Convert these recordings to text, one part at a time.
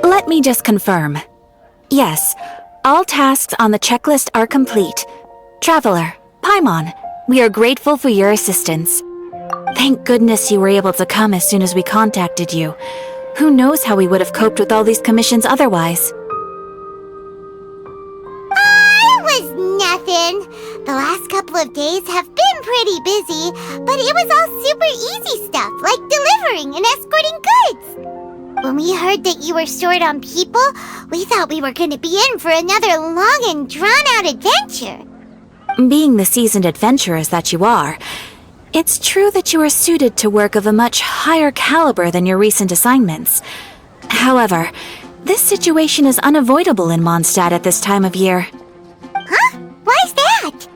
Let me just confirm. Yes, all tasks on the checklist are complete. Traveler, Paimon, we are grateful for your assistance. Thank goodness you were able to come as soon as we contacted you. Who knows how we would have coped with all these commissions otherwise? It was nothing. The last couple of days have been pretty busy, but it was all super easy stuff, like delivering and escorting goods. When we heard that you were short on people, we thought we were going to be in for another long and drawn-out adventure. Being the seasoned adventurers that you are, it's true that you are suited to work of a much higher caliber than your recent assignments. However, this situation is unavoidable in Mondstadt at this time of year. Huh? Why's that?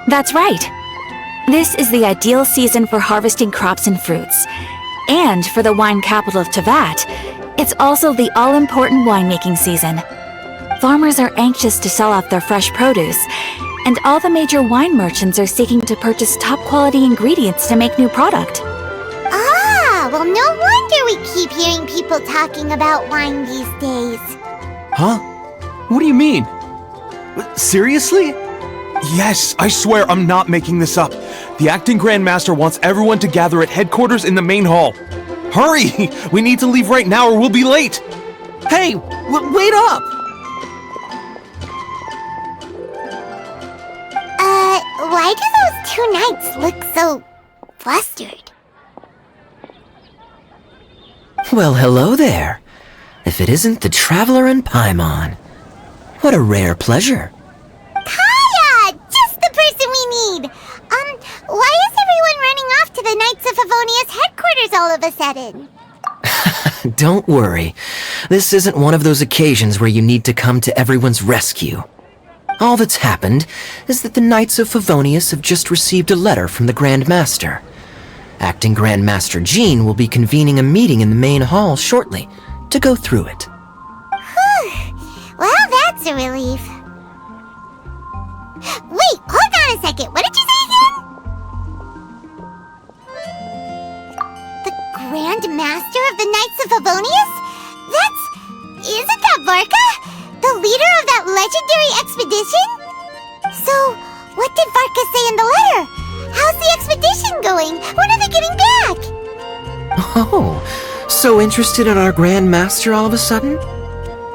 That's right. This is the ideal season for harvesting crops and fruits. And for the wine capital of Teyvat, it's also the all-important winemaking season. Farmers are anxious to sell off their fresh produce, and all the major wine merchants are seeking to purchase top-quality ingredients to make new product. Ah, well, no wonder we keep hearing people talking about wine these days. Huh? What do you mean? Seriously? Yes, I swear I'm not making this up. The Acting Grand Master wants everyone to gather at headquarters in the main hall. Hurry! We need to leave right now or we'll be late! Hey, wait up! Why do those two knights look so flustered? Well, hello there. If it isn't the Traveler and Paimon. What a rare pleasure. Kaya! Just the person we need! Why is everyone running off to the Knights of Favonia's headquarters all of a sudden? Don't worry. This isn't one of those occasions where you need to come to everyone's rescue. All that's happened is that the Knights of Favonius have just received a letter from the Grand Master. Acting Grand Master Jean will be convening a meeting in the main hall shortly to go through it. Well, that's a relief. Wait, hold on a second. What did you say again? The Grand Master of the Knights of Favonius? Isn't that Varka? The leader of that legendary expedition? So, what did Varka say in the letter? How's the expedition going? When are they getting back? Oh, so interested in our Grand Master all of a sudden?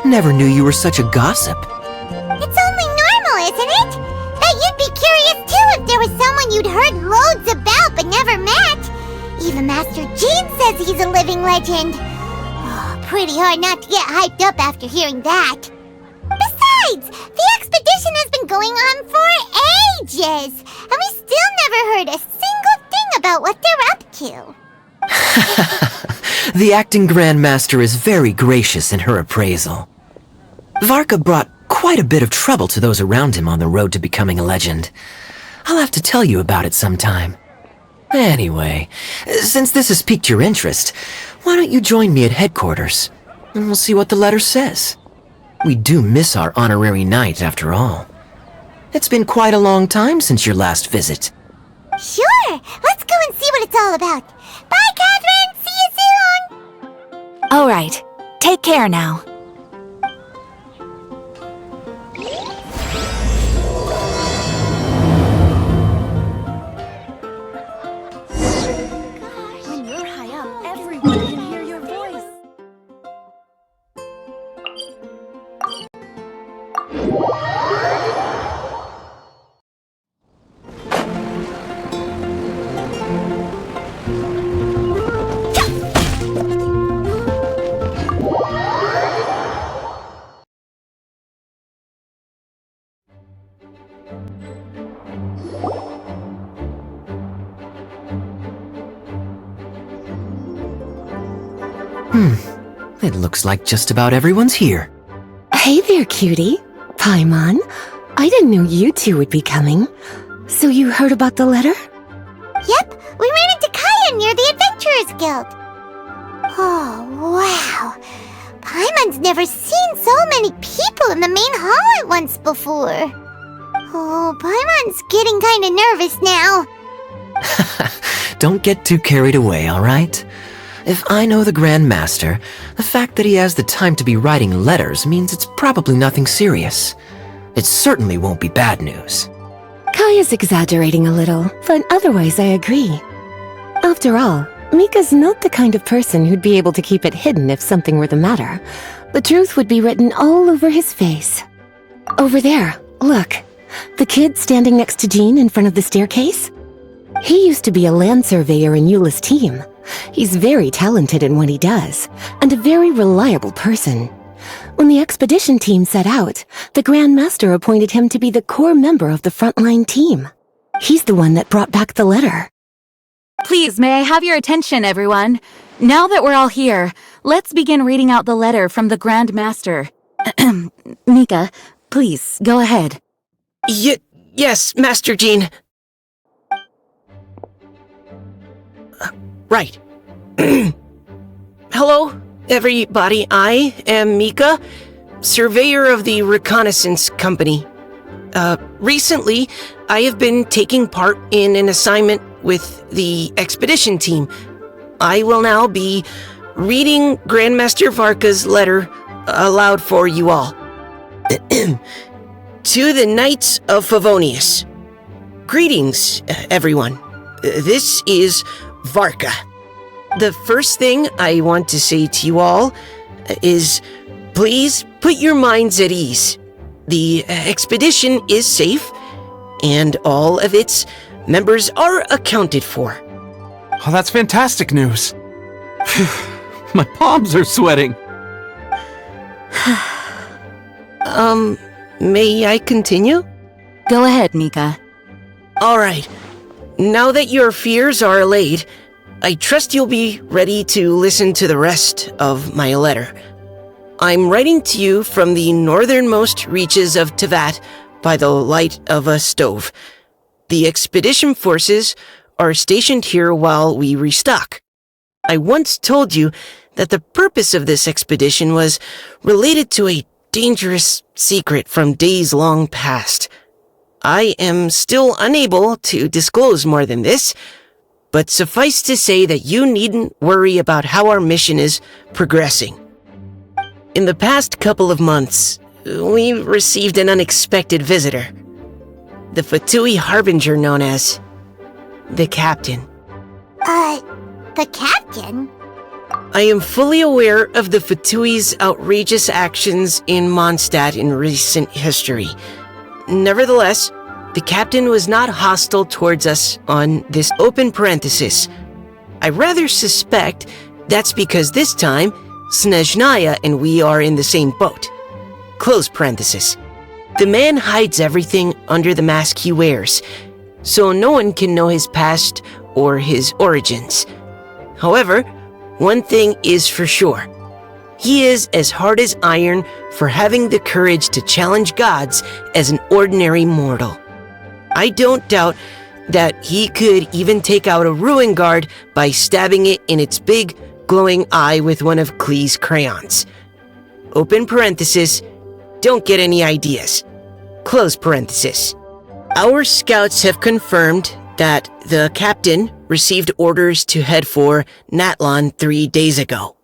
Never knew you were such a gossip. It's only normal, isn't it? That you'd be curious too if there was someone you'd heard loads about but never met. Even Master Jean says he's a living legend. Oh, pretty hard not to get hyped up after hearing that. Besides, the expedition has been going on for ages, and we still never heard a single thing about what they're up to. The Acting Grand Master is very gracious in her appraisal. Varka brought quite a bit of trouble to those around him on the road to becoming a legend. I'll have to tell you about it sometime. Anyway, since this has piqued your interest, why don't you join me at headquarters, and we'll see what the letter says. We do miss our honorary knight, after all. It's been quite a long time since your last visit. Sure, let's go and see what it's all about. Bye, Catherine! See you soon! All right, take care now. When you're high up, everyone can hear your voice. It looks like just about everyone's here. Hey there, cutie. Paimon, I didn't know you two would be coming. So you heard about the letter? Yep, we ran into Kaya near the Adventurers Guild. Oh, wow. Paimon's never seen so many people in the main hall at once before. Oh, Paimon's getting kinda nervous now. don't get too carried away, all right? If I know the Grand Master, the fact that he has the time to be writing letters means it's probably nothing serious. It certainly won't be bad news. Kaya's exaggerating a little, but otherwise I agree. After all, Mika's not the kind of person who'd be able to keep it hidden if something were the matter. The truth would be written all over his face. Over there, look. The kid standing next to Jean in front of the staircase? He used to be a land surveyor in Eula's team. He's very talented in what he does, and a very reliable person. When the expedition team set out, the Grand Master appointed him to be the core member of the frontline team. He's the one that brought back the letter. Please, may I have your attention, everyone? Now that we're all here, let's begin reading out the letter from the Grand Master. Mika, please, go ahead. Yes, Master Jean. Right. Hello, everybody. I am Mika, surveyor of the Reconnaissance Company. Recently, I have been taking part in an assignment with the expedition team. I will now be reading Grandmaster Varka's letter aloud for you all. To the Knights of Favonius. Greetings, everyone. This is Varka. The first thing I want to say to you all is please put your minds at ease. The expedition is safe, and all of its members are accounted for. Oh, that's fantastic news. My palms are sweating. May I continue? Go ahead, Mika. All right. Now that your fears are allayed, I trust you'll be ready to listen to the rest of my letter. I'm writing to you from the northernmost reaches of Tevat by the light of a stove. The expedition forces are stationed here while we restock. I once told you that the purpose of this expedition was related to a dangerous secret from days long past. I am still unable to disclose more than this, but suffice to say that you needn't worry about how our mission is progressing. In the past couple of months, we received an unexpected visitor. The Fatui Harbinger known as the Captain. The Captain? I am fully aware of the Fatui's outrageous actions in Mondstadt in recent history. Nevertheless, the Captain was not hostile towards us on this open parenthesis. I rather suspect that's because this time, Snezhnaya and we are in the same boat. Close parenthesis. The man hides everything under the mask he wears, so no one can know his past or his origins. However, one thing is for sure. He is as hard as iron for having the courage to challenge gods as an ordinary mortal. I don't doubt that he could even take out a ruin guard by stabbing it in its big, glowing eye with one of Klee's crayons. Open parenthesis, don't get any ideas. Close parenthesis. Our scouts have confirmed that the Captain received orders to head for Natlan 3 days ago.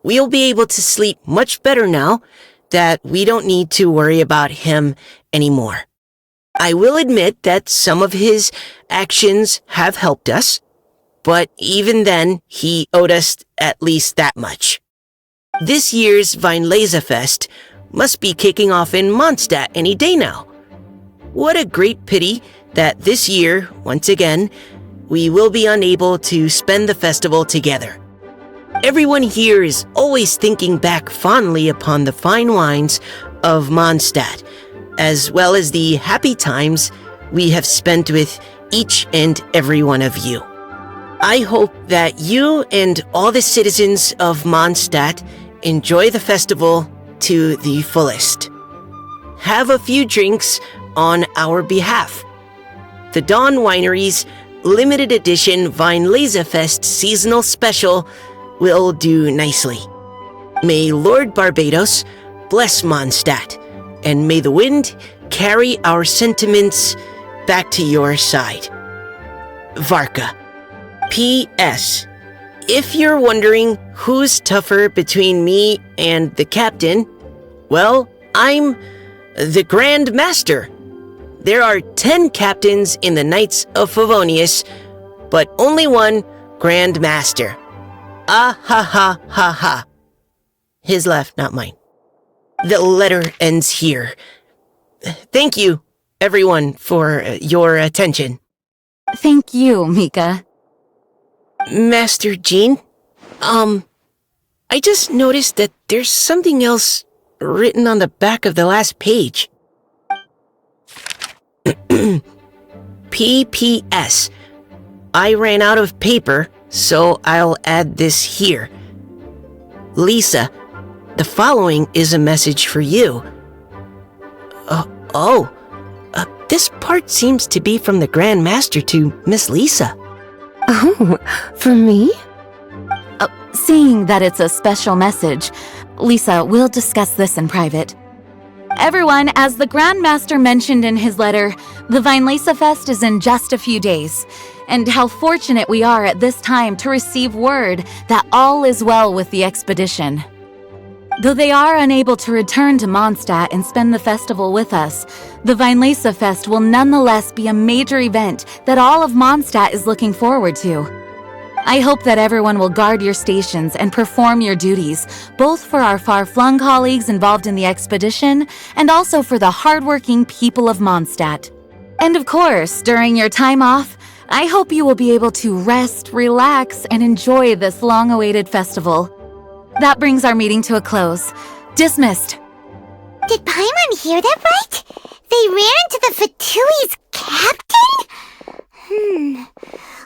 We'll be able to sleep much better now that we don't need to worry about him anymore. I will admit that some of his actions have helped us, but even then, he owed us at least that much. This year's Weinlesefest must be kicking off in Mondstadt any day now. What a great pity that this year, once again, we will be unable to spend the festival together. Everyone here is always thinking back fondly upon the fine wines of Mondstadt, as well as the happy times we have spent with each and every one of you. I hope that you and all the citizens of Mondstadt enjoy the festival to the fullest. Have a few drinks on our behalf. The Dawn Winery's limited edition Weinlesefest seasonal special will do nicely. May Lord Barbados bless Mondstadt, and may the wind carry our sentiments back to your side. Varka. P.S. If you're wondering who's tougher between me and the captain, well, I'm the Grand Master. There are 10 captains in the Knights of Favonius, but only one Grand Master. Ah ha ha ha ha. His laugh, not mine. The letter ends here. Thank you, everyone, for your attention. Thank you, Mika. Master Jean, I just noticed that there's something else written on the back of the last page. P.P.S. I ran out of paper, so I'll add this here. Lisa, the following is a message for you. This part seems to be from the Grand Master to Miss Lisa. Oh, for me? Seeing that it's a special message, Lisa, we'll discuss this in private. Everyone, as the Grand Master mentioned in his letter, the Vinelesa Fest is in just a few days, and how fortunate we are at this time to receive word that all is well with the expedition. Though they are unable to return to Mondstadt and spend the festival with us, the Vinelesa Fest will nonetheless be a major event that all of Mondstadt is looking forward to. I hope that everyone will guard your stations and perform your duties, both for our far-flung colleagues involved in the expedition and also for the hardworking people of Mondstadt. And of course, during your time off, I hope you will be able to rest, relax, and enjoy this long-awaited festival. That brings our meeting to a close. Dismissed. Did Paimon hear that right? They ran into the Fatui's captain?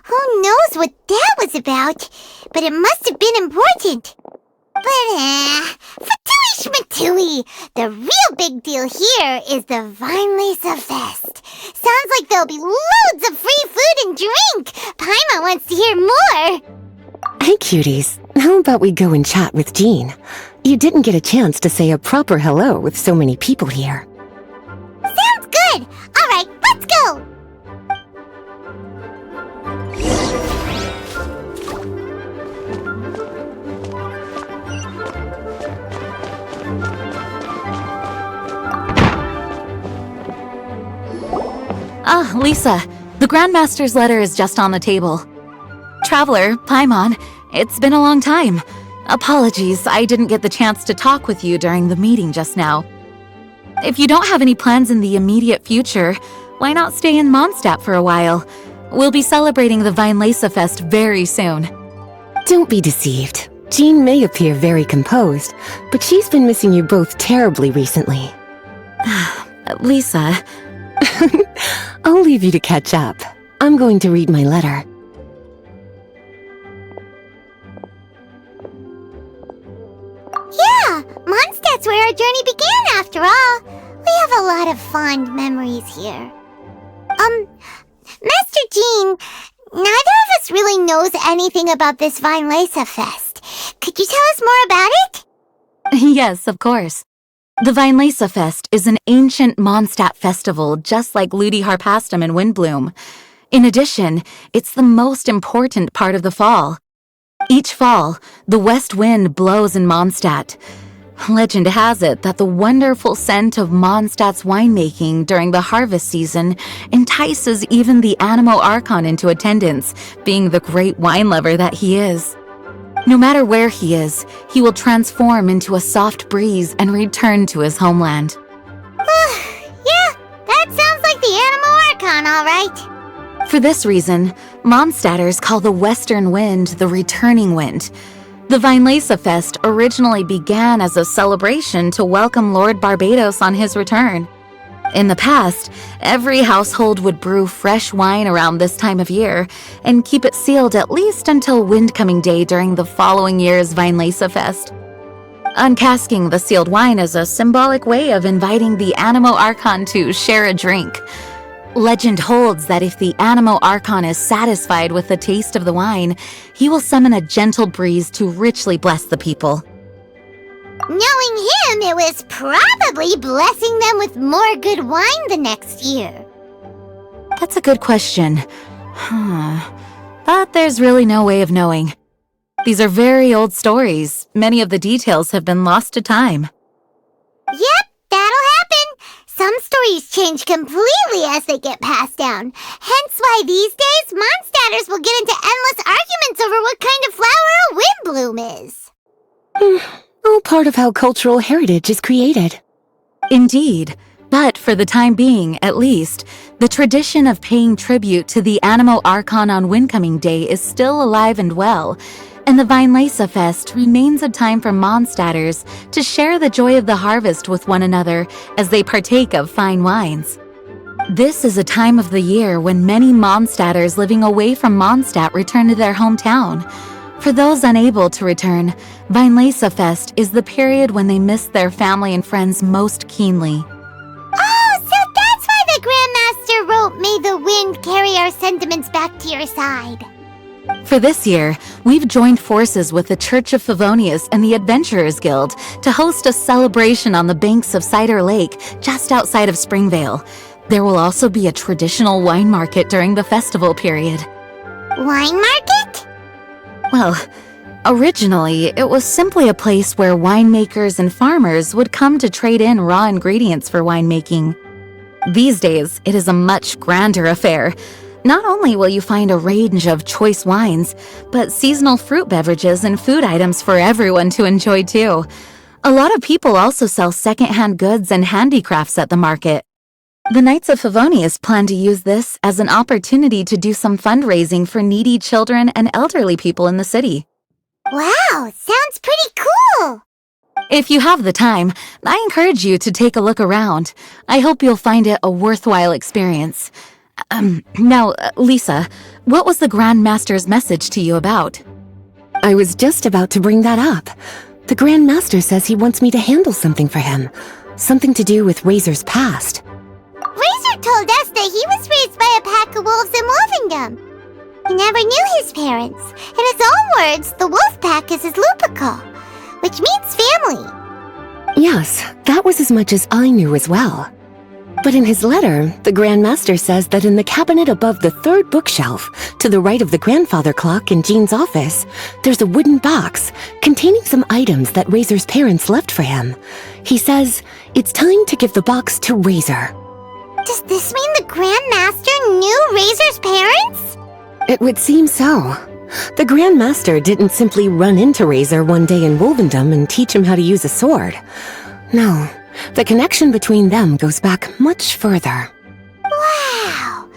Who knows what that was about? But it must have been important. But, Fatui Schmatui! The real big deal here is the Vinelesa Fest. Sounds like there'll be loads of free food and drink. Paimon wants to hear more. Hey, cuties. How about we go and chat with Jean? You didn't get a chance to say a proper hello with so many people here. Sounds good. All right, let's go. Lisa, the Grandmaster's letter is just on the table. Traveler, Paimon, it's been a long time. Apologies, I didn't get the chance to talk with you during the meeting just now. If you don't have any plans in the immediate future, why not stay in Mondstadt for a while? We'll be celebrating the Vinelesa Fest very soon. Don't be deceived. Jean may appear very composed, but she's been missing you both terribly recently. Lisa... I'll leave you to catch up. I'm going to read my letter. Yeah, Mondstadt's where our journey began after all. We have a lot of fond memories here. Master Jean, neither of us really knows anything about this Vinelesa Fest. Could you tell us more about it? Yes, of course. The Vinelesa Fest is an ancient Mondstadt festival just like Ludi Harpastum and Windbloom. In addition, it's the most important part of the fall. Each fall, the west wind blows in Mondstadt. Legend has it that the wonderful scent of Mondstadt's winemaking during the harvest season entices even the Animo Archon into attendance, being the great wine lover that he is. No matter where he is, he will transform into a soft breeze and return to his homeland. Yeah, that sounds like the Animo Archon, all right. For this reason, Mondstadters call the western wind the returning wind. The Vinelesa Fest originally began as a celebration to welcome Lord Barbados on his return. In the past, every household would brew fresh wine around this time of year and keep it sealed at least until Windcoming Day during the following year's Vinelesa Fest. Uncasking the sealed wine is a symbolic way of inviting the Animo Archon to share a drink. Legend holds that if the Animo Archon is satisfied with the taste of the wine, he will summon a gentle breeze to richly bless the people. Knowing him, it was probably blessing them with more good wine the next year. That's a good question. But there's really no way of knowing. These are very old stories. Many of the details have been lost to time. Yep, that'll happen. Some stories change completely as they get passed down. Hence why these days, Mondstadters will get into endless arguments over what kind of flower a windbloom is. All part of how cultural heritage is created. Indeed. But for the time being, at least, the tradition of paying tribute to the Animo Archon on Windcoming Day is still alive and well, and the Weinlese Fest remains a time for Mondstadters to share the joy of the harvest with one another as they partake of fine wines. This is a time of the year when many Mondstadters living away from Mondstadt return to their hometown. For those unable to return, Weinlese Fest is the period when they miss their family and friends most keenly. Oh, so that's why the Grandmaster wrote, "May the wind carry our sentiments back to your side." For this year, we've joined forces with the Church of Favonius and the Adventurers Guild to host a celebration on the banks of Cider Lake just outside of Springvale. There will also be a traditional wine market during the festival period. Wine market? Well, originally, it was simply a place where winemakers and farmers would come to trade in raw ingredients for winemaking. These days, it is a much grander affair. Not only will you find a range of choice wines, but seasonal fruit beverages and food items for everyone to enjoy too. A lot of people also sell secondhand goods and handicrafts at the market. The Knights of Favonius plan to use this as an opportunity to do some fundraising for needy children and elderly people in the city. Wow, sounds pretty cool! If you have the time, I encourage you to take a look around. I hope you'll find it a worthwhile experience. Now, Lisa, what was the Grand Master's message to you about? I was just about to bring that up. The Grand Master says he wants me to handle something for him. Something to do with Razor's past. Razor told us that he was raised by a pack of wolves in Wolvendom. He never knew his parents. In his own words, the wolf pack is his lupercal, which means family. Yes, that was as much as I knew as well. But in his letter, the Grand Master says that in the cabinet above the third bookshelf, to the right of the grandfather clock in Jean's office, there's a wooden box containing some items that Razor's parents left for him. He says it's time to give the box to Razor. Does this mean the Grand Master knew Razor's parents? It would seem so. The Grand Master didn't simply run into Razor one day in Wolvendom and teach him how to use a sword. No, the connection between them goes back much further. Wow!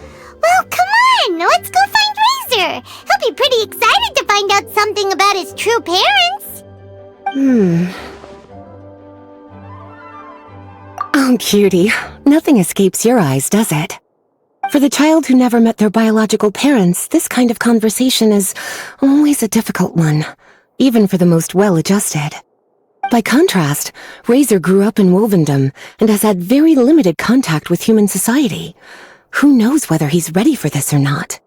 Well, come on! Let's go find Razor! He'll be pretty excited to find out something about his true parents! Oh, cutie. Nothing escapes your eyes, does it? For the child who never met their biological parents, this kind of conversation is always a difficult one, even for the most well-adjusted. By contrast, Razor grew up in Wolvendom and has had very limited contact with human society. Who knows whether he's ready for this or not?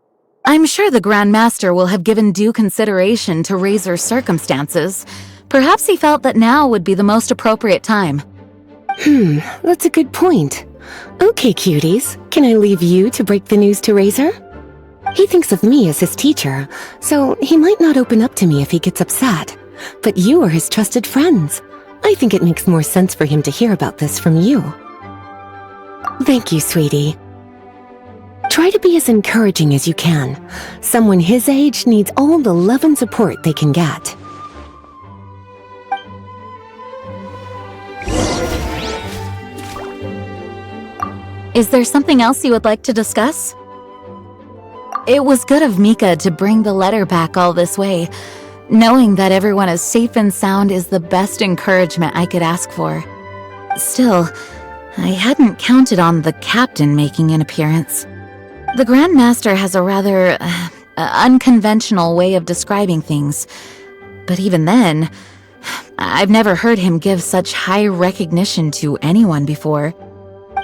I'm sure the Grand Master will have given due consideration to Razor's circumstances. Perhaps he felt that now would be the most appropriate time. That's a good point. Okay, cuties, can I leave you to break the news to Razor? He thinks of me as his teacher, so he might not open up to me if he gets upset. But you are his trusted friends. I think it makes more sense for him to hear about this from you. Thank you, sweetie. Try to be as encouraging as you can. Someone his age needs all the love and support they can get. Is there something else you would like to discuss? It was good of Mika to bring the letter back all this way. Knowing that everyone is safe and sound is the best encouragement I could ask for. Still, I hadn't counted on the captain making an appearance. The Grand Master has a rather unconventional way of describing things. But even then, I've never heard him give such high recognition to anyone before.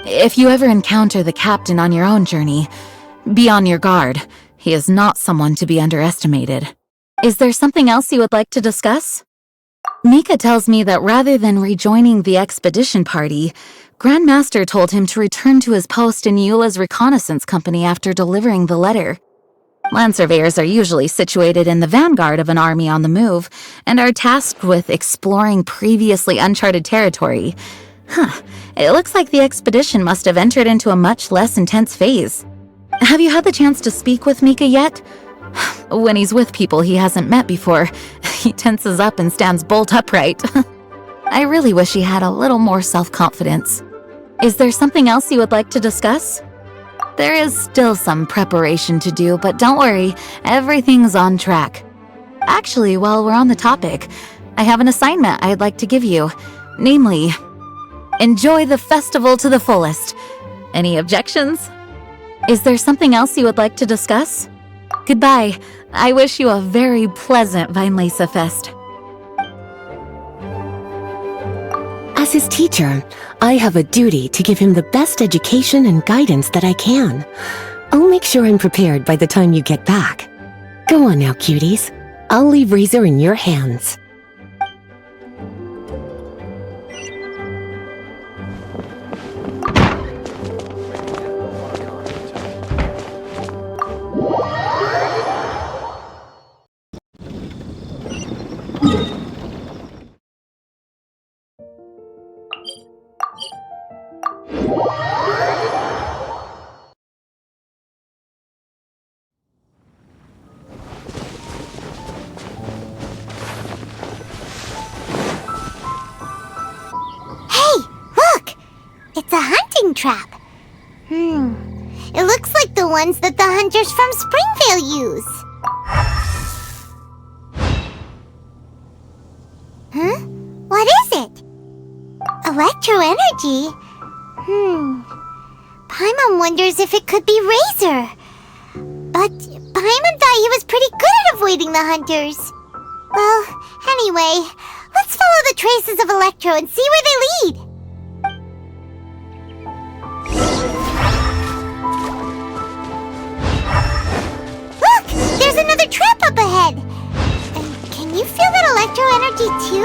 If you ever encounter the captain on your own journey, be on your guard. He is not someone to be underestimated. Is there something else you would like to discuss? Mika tells me that rather than rejoining the expedition party, Grandmaster told him to return to his post in Eula's reconnaissance company after delivering the letter. Land surveyors are usually situated in the vanguard of an army on the move and are tasked with exploring previously uncharted territory. It looks like the expedition must have entered into a much less intense phase. Have you had the chance to speak with Mika yet? When he's with people he hasn't met before, he tenses up and stands bolt upright. I really wish he had a little more self-confidence. Is there something else you would like to discuss? There is still some preparation to do, but don't worry, everything's on track. Actually, while we're on the topic, I have an assignment I'd like to give you. Namely, enjoy the festival to the fullest. Any objections? Is there something else you would like to discuss? Goodbye. I wish you a very pleasant Vinelesa Fest. As his teacher, I have a duty to give him the best education and guidance that I can. I'll make sure I'm prepared by the time you get back. Go on now, cuties. I'll leave Razor in your hands. It's a hunting trap. It looks like the ones that the hunters from Springvale use. Huh? What is it? Electro energy? Paimon wonders if it could be Razor. But Paimon thought he was pretty good at avoiding the hunters. Well, anyway, let's follow the traces of Electro and see where they lead. There's another trap up ahead! And can you feel that electro energy too?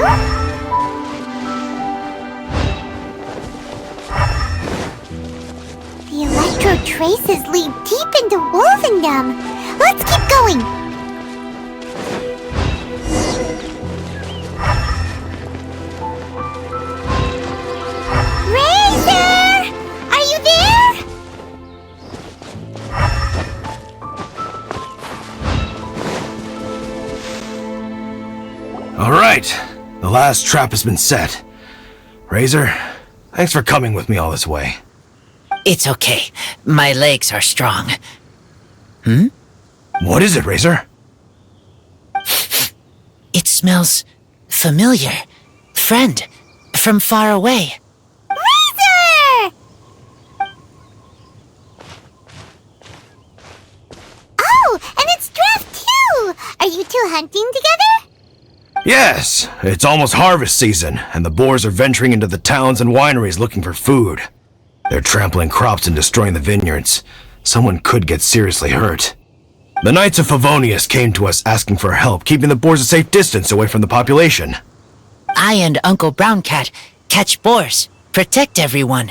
The electro traces lead deep into Wolvendom. Let's keep going! Razor! Are you there? All right, the last trap has been set. Razor, thanks for coming with me all this way. It's okay. My legs are strong. What is it, Razor? It smells familiar. Friend, from far away. Razor! Oh, and it's Draft too! Are you two hunting together? Yes, it's almost harvest season, and the boars are venturing into the towns and wineries looking for food. They're trampling crops and destroying the vineyards. Someone could get seriously hurt. The Knights of Favonius came to us asking for help, keeping the boars a safe distance away from the population. I and Uncle Brown Cat catch boars, protect everyone.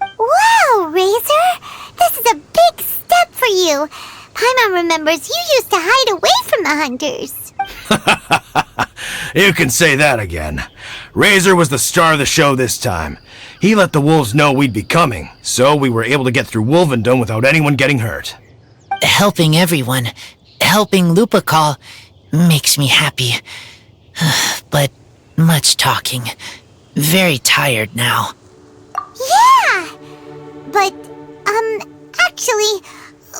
Wow, Razor! This is a big step for you. Paimon remembers you used to hide away from the hunters. You can say that again. Razor was the star of the show this time. He let the wolves know we'd be coming, so we were able to get through Wolvendom without anyone getting hurt. Helping everyone, helping Lupical, makes me happy. But much talking. Very tired now. Yeah! But, actually,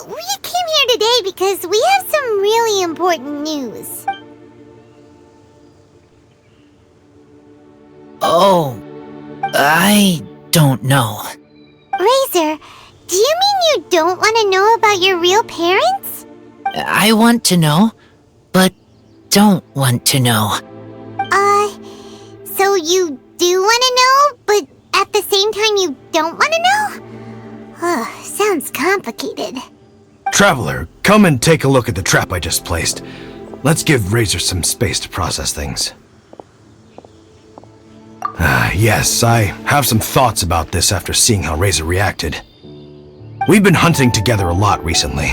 we came here today because we have some really important news. Oh, I don't know. Razor, do you mean you don't want to know about your real parents? I want to know, but don't want to know. So you do want to know, but at the same time you don't want to know? Sounds complicated. Traveler, come and take a look at the trap I just placed. Let's give Razor some space to process things. Yes, I have some thoughts about this after seeing how Razor reacted. We've been hunting together a lot recently.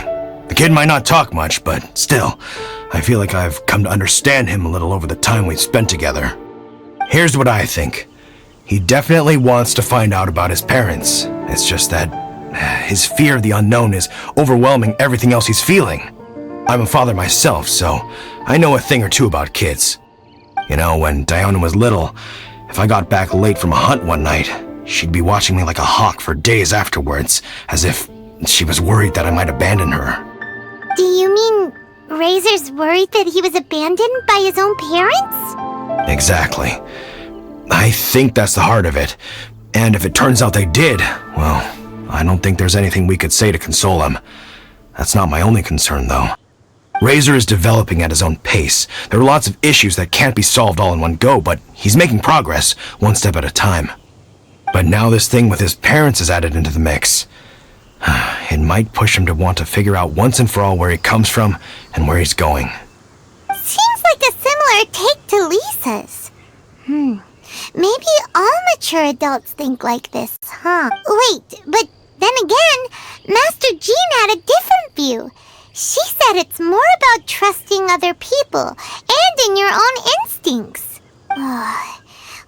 The The kid might not talk much, but still, I feel like I've come to understand him a little over the time we've spent together. Here's what I think. He definitely wants to find out about his parents. It's just that his fear of the unknown is overwhelming everything else he's feeling. I'm a father myself, so I know a thing or two about kids. You know, when Diana was little, if I got back late from a hunt one night, she'd be watching me like a hawk for days afterwards, as if she was worried that I might abandon her. Do you mean Razor's worried that he was abandoned by his own parents? Exactly. I think that's the heart of it. And if it turns out they did, well, I don't think there's anything we could say to console him. That's not my only concern, though. Razor is developing at his own pace. There are lots of issues that can't be solved all in one go, but he's making progress, one step at a time. But now this thing with his parents is added into the mix. It might push him to want to figure out once and for all where he comes from and where he's going. Seems like a similar take to Lisa's. Maybe all mature adults think like this, huh? Wait, but then again, Master Jean had a different view. She said it's more about trusting other people and in your own instincts. What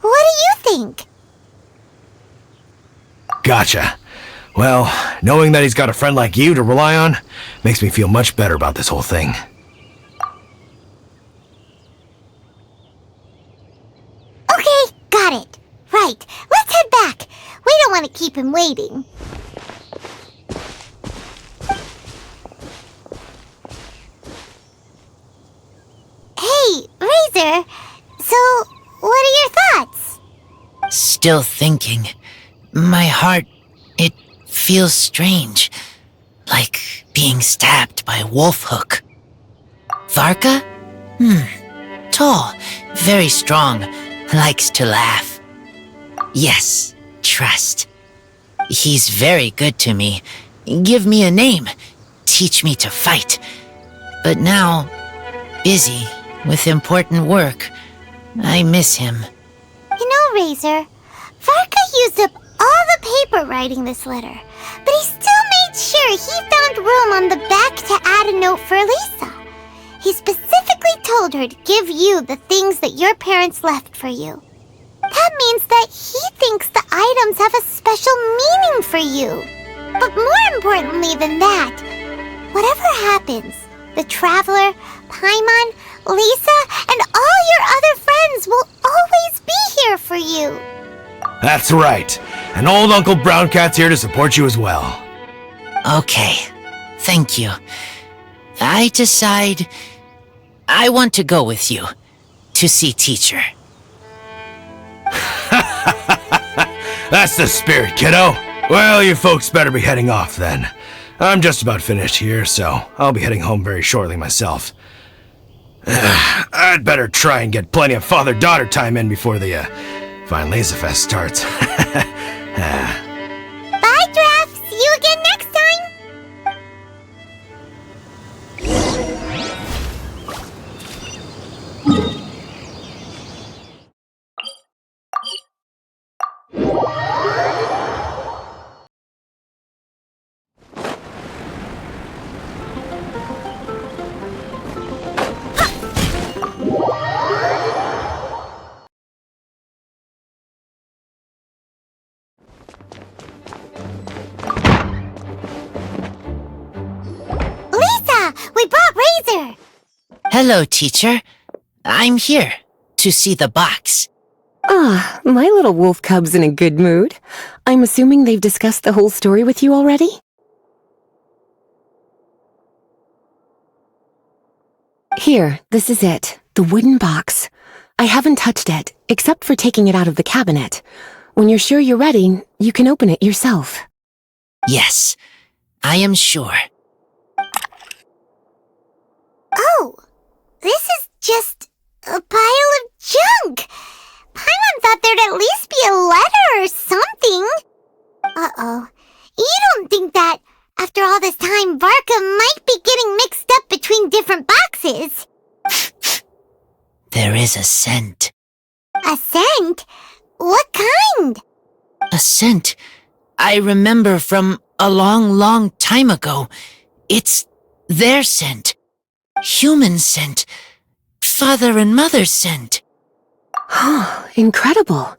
do you think? Gotcha. Well, knowing that he's got a friend like you to rely on makes me feel much better about this whole thing. Okay, got it. Right, let's head back. We don't want to keep him waiting. Hey, Razor. So, what are your thoughts? Still thinking. My heart, it feels strange. Like being stabbed by a wolf hook. Varka? Tall, very strong, likes to laugh. Yes, trust. He's very good to me. Give me a name. Teach me to fight. But now, busy with important work. I miss him. You know, Razor, Varka used up all the paper writing this letter, but he still made sure he found room on the back to add a note for Lisa. He specifically told her to give you the things that your parents left for you. That means that he thinks the items have a special meaning for you. But more importantly than that, whatever happens, the Traveler, Paimon, Lisa, and all your other friends will always be here for you. That's right. And old Uncle Brown Cat's here to support you as well. Okay, thank you. I decide I want to go with you to see teacher. That's the spirit, kiddo. Well, you folks better be heading off then. I'm just about finished here, so I'll be heading home very shortly myself. I'd better try and get plenty of father-daughter time in before the Fine Laserfest starts. Bye, Draft. See you again next time. We brought Razor! Hello, teacher. I'm here to see the box. Ah, my little wolf cub's in a good mood. I'm assuming they've discussed the whole story with you already? Here, this is it. The wooden box. I haven't touched it, except for taking it out of the cabinet. When you're sure you're ready, you can open it yourself. Yes, I am sure. Oh, this is just a pile of junk. Paimon thought there'd at least be a letter or something. Uh-oh. You don't think that, after all this time, Varka might be getting mixed up between different boxes? There is a scent. A scent? What kind? A scent I remember from a long, long time ago. It's their scent, human scent, father and mother scent. Incredible.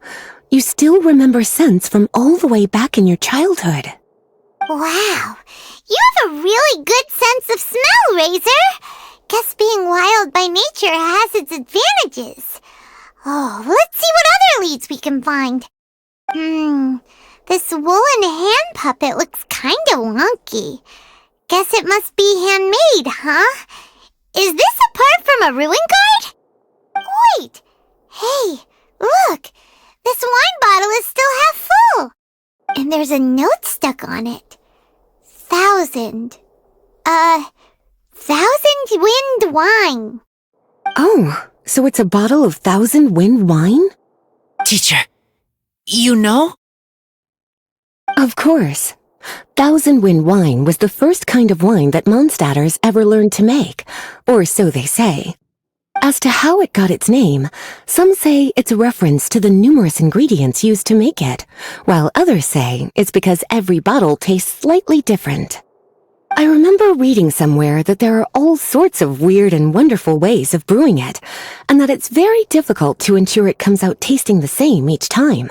You still remember scents from all the way back in your childhood. Wow, you have a really good sense of smell, Razor. Guess being wild by nature has its advantages. Oh, let's see what other leads we can find. This woolen hand puppet looks kinda wonky. Guess it must be handmade, huh? Is this a part from a ruin guard? Wait, hey, look, this wine bottle is still half full. And there's a note stuck on it. 1,000 wind wine. Oh, so it's a bottle of 1,000 wind wine? Teacher, you know? Of course. 1,000 wind wine was the first kind of wine that Mondstadters ever learned to make, or so they say. As to how it got its name, some say it's a reference to the numerous ingredients used to make it, while others say it's because every bottle tastes slightly different. I remember reading somewhere that there are all sorts of weird and wonderful ways of brewing it, and that it's very difficult to ensure it comes out tasting the same each time.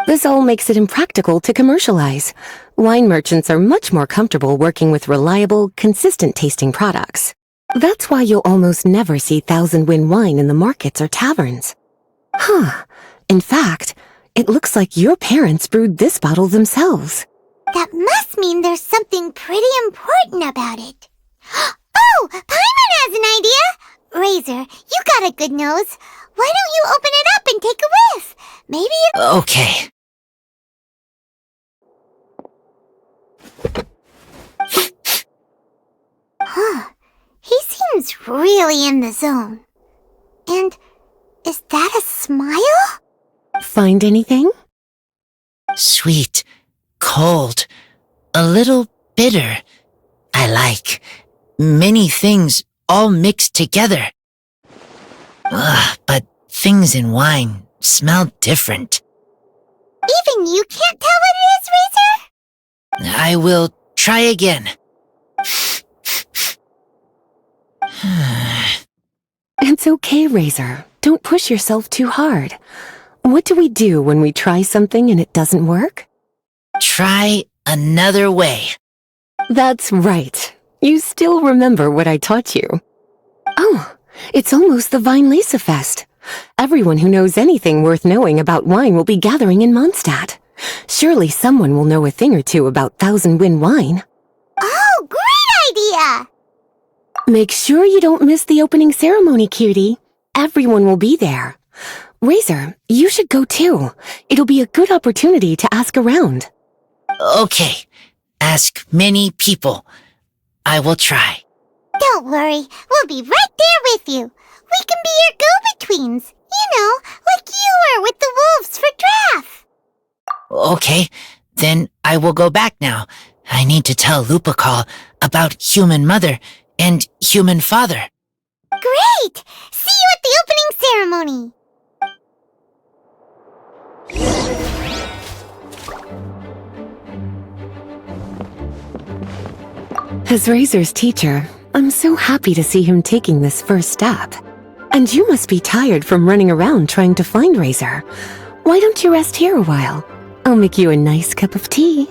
This all makes it impractical to commercialize. Wine merchants are much more comfortable working with reliable, consistent-tasting products. That's why you'll almost never see 1,000 wind wine in the markets or taverns. In fact, it looks like your parents brewed this bottle themselves. That must mean there's something pretty important about it. Oh, Paimon has an idea! Razor, you got a good nose. Why don't you open it up and take a whiff? Maybe it... Okay. He seems really in the zone. And is that a smile? Find anything? Sweet, cold, a little bitter. I like many things all mixed together. But things in wine smell different. Even you can't tell what it is, Razor? I will try again. It's okay, Razor. Don't push yourself too hard. What do we do when we try something and it doesn't work? Try another way. That's right. You still remember what I taught you. Oh, it's almost the Weinlese Fest. Everyone who knows anything worth knowing about wine will be gathering in Mondstadt. Surely someone will know a thing or two about 1,000 wind wine. Oh, great idea! Make sure you don't miss the opening ceremony, cutie. Everyone will be there. Razor, you should go too. It'll be a good opportunity to ask around. Okay. Ask many people. I will try. Don't worry, we'll be right there with you. We can be your go-betweens. You know, like you were with the wolves for Draff. Okay, then I will go back now. I need to tell Lupercal about human mother and human father. Great! See you at the opening ceremony. As Razor's teacher, I'm so happy to see him taking this first step. And you must be tired from running around trying to find Razor. Why don't you rest here a while? I'll make you a nice cup of tea.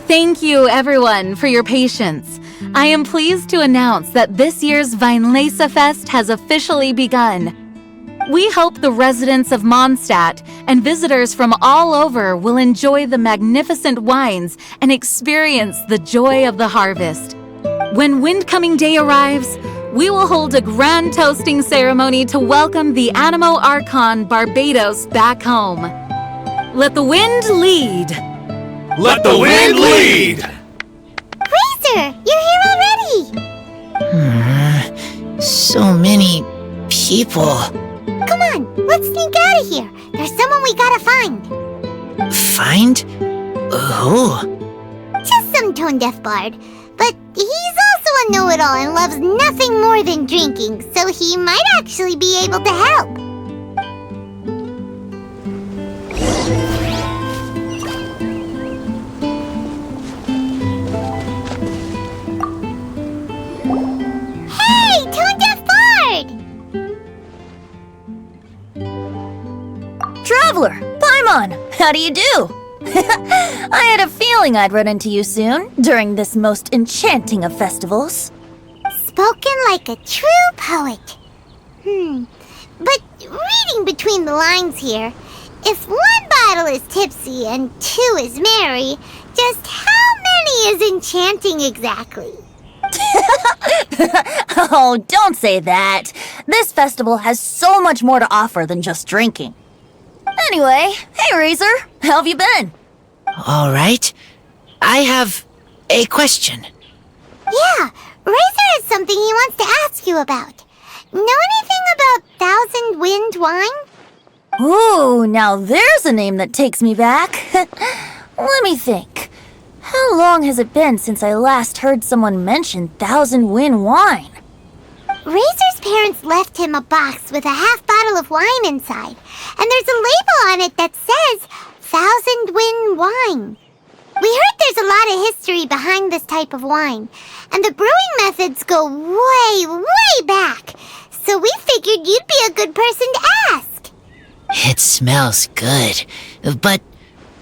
Thank you, everyone, for your patience. I am pleased to announce that this year's Weinlese Fest has officially begun. We hope the residents of Mondstadt and visitors from all over will enjoy the magnificent wines and experience the joy of the harvest. When Windcoming Day arrives, we will hold a grand toasting ceremony to welcome the Animo Archon Barbados back home. Let the wind lead! Let the wind lead! Razor, you're here already! So many people. Come on, let's sneak out of here. There's someone we gotta find. Find? Who? Just some tone-deaf bard. But he's also a know-it-all and loves nothing more than drinking, so he might actually be able to help. Hey, tone-deaf bard! Traveler, Paimon, how do you do? I had a feeling I'd run into you soon, during this most enchanting of festivals. Spoken like a true poet. But reading between the lines here, if one bottle is tipsy and two is merry, just how many is enchanting exactly? Oh, don't say that. This festival has so much more to offer than just drinking. Anyway, hey Razor, how have you been? All right. I have a question. Yeah, Razor has something he wants to ask you about. Know anything about Thousand Wind wine? Ooh, now there's a name that takes me back. Let me think. How long has it been since I last heard someone mention Thousand Wind wine? Razor's parents left him a box with a half bottle of wine inside, and there's a label on it that says Thousand Wind wine. We heard there's a lot of history behind this type of wine, and the brewing methods go way, way back, so we figured you'd be a good person to ask. It smells good, but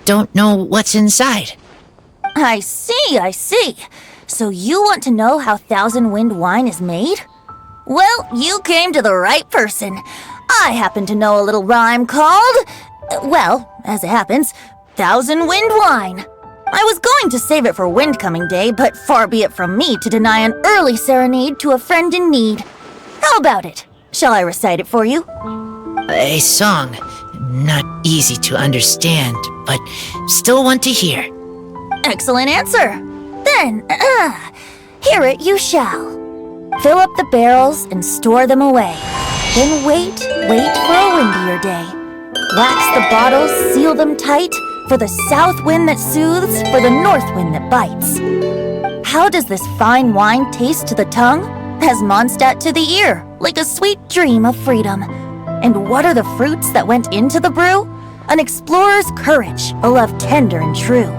don't know what's inside. I see. So you want to know how Thousand Wind wine is made? Well, you came to the right person. I happen to know a little rhyme called, well, as it happens, Thousand Wind wine. I was going to save it for Windcoming Day, but far be it from me to deny an early serenade to a friend in need. How about it? Shall I recite it for you? A song. Not easy to understand, but still want to hear. Excellent answer. Then, hear it you shall. Fill up the barrels and store them away. Then wait for a windier day. Wax the bottles, seal them tight, for the south wind that soothes, for the north wind that bites. How does this fine wine taste to the tongue? As Mondstadt to the ear, like a sweet dream of freedom. And what are the fruits that went into the brew? An explorer's courage, a love tender and true.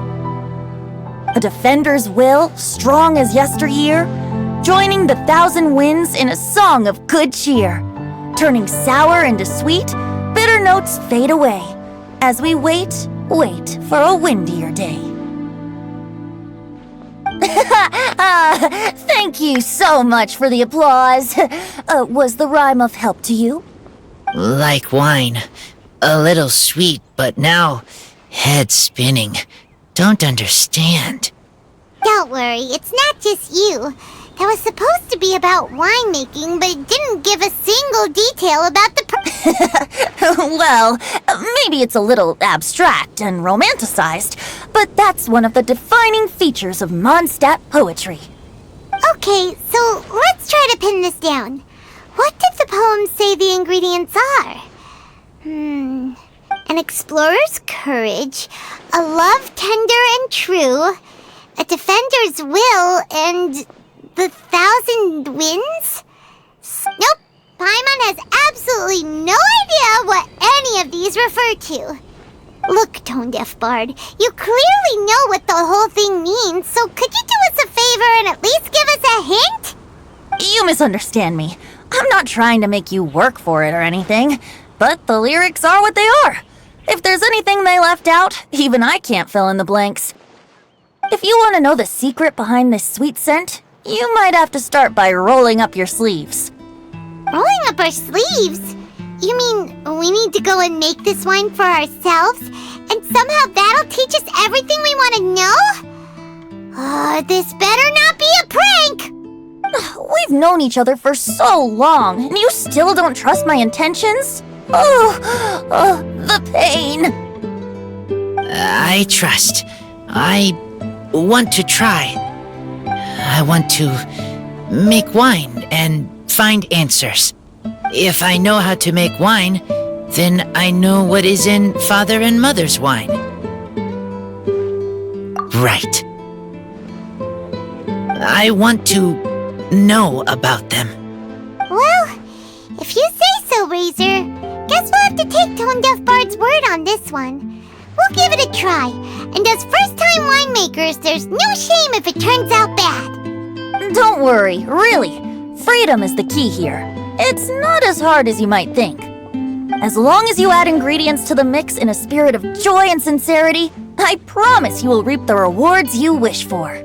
A defender's will, strong as yesteryear, joining the thousand winds in a song of good cheer. Turning sour into sweet, bitter notes fade away, as we wait for a windier day. Thank you so much for the applause. Was the rhyme of help to you? Like wine. A little sweet, but now head spinning. Don't understand. Don't worry, it's not just you. That was supposed to be about winemaking, but it didn't give a single detail about the Well, maybe it's a little abstract and romanticized, but that's one of the defining features of Mondstadt poetry. Okay, so let's try to pin this down. What did the poem say the ingredients are? An explorer's courage, a love tender and true, a defender's will, and the thousand winds? Nope, Paimon has absolutely no idea what any of these refer to. Look, Tone-Deaf Bard, you clearly know what the whole thing means, so could you do us a favor and at least give us a hint? You misunderstand me. I'm not trying to make you work for it or anything, but the lyrics are what they are. If there's anything they left out, even I can't fill in the blanks. If you want to know the secret behind this sweet scent, you might have to start by rolling up your sleeves. Rolling up our sleeves? You mean we need to go and make this wine for ourselves? And somehow that'll teach us everything we want to know? This better not be a prank! We've known each other for so long, and you still don't trust my intentions? The pain! I trust. I want to try. I want to make wine and find answers. If I know how to make wine, then I know what is in Father and Mother's wine. Right. I want to know about them. Well, if you say so, Razor, guess we'll have to take Tone Deaf Bard's word on this one. We'll give it a try, and as first-time winemakers, there's no shame if it turns out bad. Don't worry, really. Freedom is the key here. It's not as hard as you might think. As long as you add ingredients to the mix in a spirit of joy and sincerity, I promise you will reap the rewards you wish for.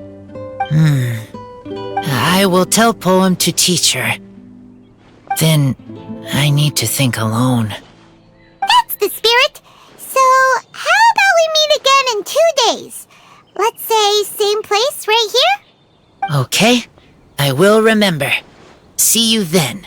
I will tell Poem to teach her. Then I need to think alone. That's the spirit. So, how about we meet again in 2 days? Let's say same place right here? Okay, I will remember. See you then.